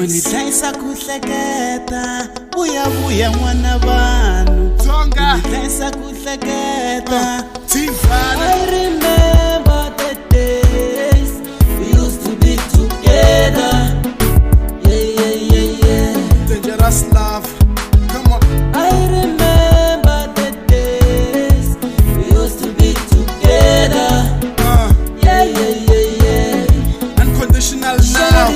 Unihlayisa ku hleketa vuya vuya n'wana vanhu unihlayisa ku hleketa I remember the days we used to be together. Yeah. Dangerous love, come on. I remember the days we used to be together. Yeah. Unconditional now.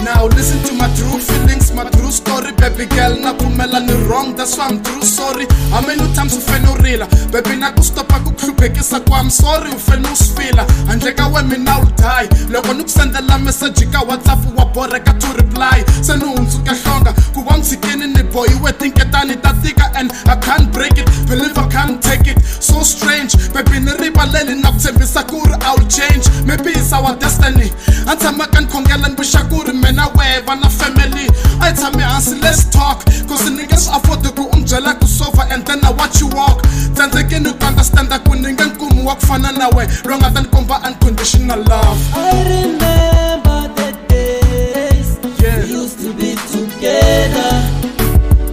Now listen to my true feelings, my true story. Baby girl, na kumela ni wrong, that's why I'm true sorry. How many times ufena urila baby na kustopa kukhluphekisa kwa I'm sorry ufena usifila andleka wemi now die loko nikusendela message ka WhatsApp wa boreka to reply senunsuka hlonga kuba ngitsikini ni boy iwe tinketani ta tika and I can't break it, believe I can't take it. So strange baby ni rivaleli na kuthembisa kuri I'll change, maybe it's our destiny. Antama kan khongela nibusha kuri mina weva na family. I tell me hansi let's talk cause the niggas afford to go umjela ku sofa and then I watch you walk. Then they can understand that kuninga nkumu wakufana nawe longer than komba unconditional love. I remember the days we used to be together.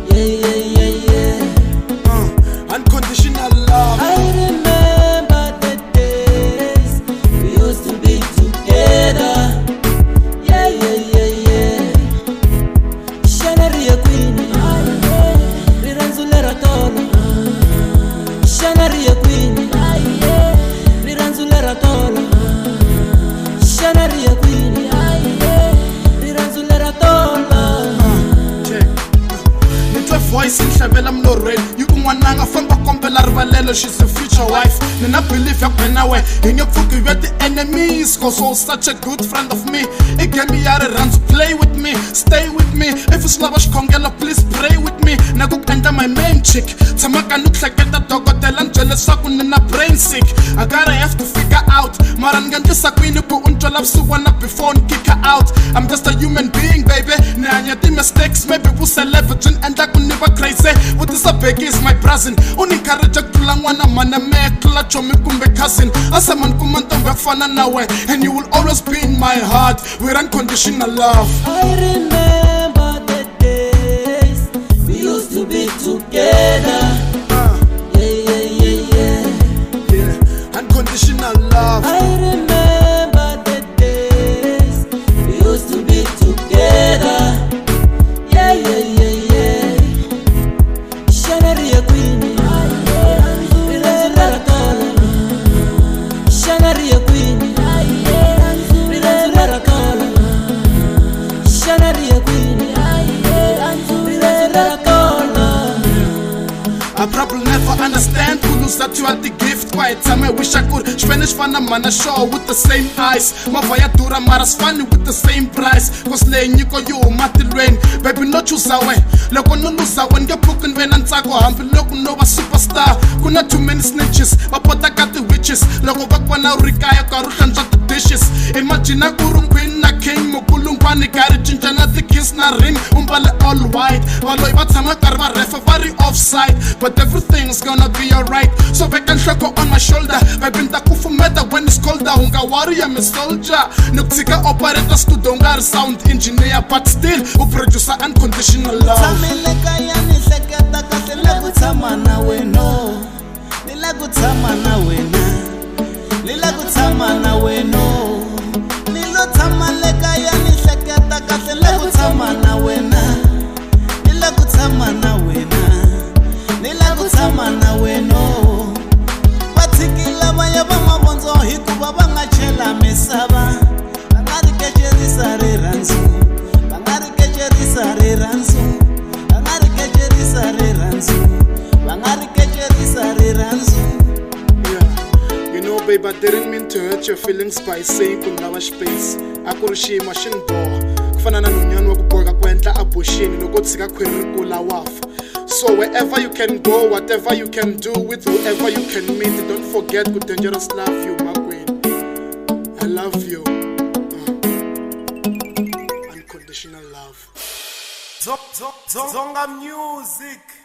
Yeah. Unconditional love. I remember the days we used to be together. Yeah. Shanaria queen, riranzulera tolo. Shanaria queen, riranzulera tolo. Shanaria queen, riranzulera tolo. Nitwe voice inhlabela mlorweni yikun'wananga famba kombela rivalelo, she's a future wife. Nina believe yakwena we ingepfuki we're the enemies cause you're such a good friend of me. It gave me a run to play with me, stay with me. If it's lava shkongela please pray with me. Nakukenda my main chick tamaka nukleketa dokotela njele saku nina brain sick. I gotta have to figure out marangandisa kwini ku untjola busuwana before kick her out. I'm just a human being baby nanya the mistakes maybe busele virgin and I could never crazy. What is a beg is my present unincourage kula n'wana mana mekla chomi kumbe cousin asaman kumanta ngafana nawe and you will always be in my heart with unconditional love. I remember the days we used to be together. Yeah, unconditional love. I remember the days we used to be together. Yeah. Shanaria queen, riranzulera tolo. Shanaria queen, riranzulera tolo. Shanaria queen, riranzulera tolo. I probably never understand who lose that you are the gift. Quiet time I wish I could Spanish fana mana show with the same eyes. Mavaya dura maras funny with the same price. Cause laying you go you mati rain. Baby no choose away. Loko no lose when get broken when and tago humble loko no a superstar. Kuna too many snitches. Mapota got the witches. Loko back when I rikaya karutan shot the dishes. Imagine a kurung queen na king mokulung pani kari chinchana the kiss na ring. Umbale all white. Waloy batama karva refa very offside. But everything's gonna be alright. So back and shako on my shoulder. Baby ndakufu meda when it's colder. Unga warrior me soldier. Nuksika operator studongar sound engineer. But still who producer unconditional love. Tameleka ya niseketa kasi lagutama na weno. Nilagutama na wena. Nilagutama na weno. Nilotamaleka ya niseketa kasi lagutama na wena. Nilagutama na wena. Nilagutama na weno. Batikila baya bamabonzo hikuba bangachela mesaba. Bangari kejerisa reranzu. Bangari kejerisa reranzu. Bangari kejerisa reranzu. Bangari kejerisa reranzu. Yeah, you know babe I didn't mean to hurt your feelings by saying kunlava space. Akurushima shinbo. Kufana na nunyani wakuboga kwenda abushini loko tsika khwiri kula wafa. So wherever you can go, whatever you can do with whoever you can meet, don't forget good dangerous love you, my queen. I love you. Unconditional. unconditional love. Zonga Music.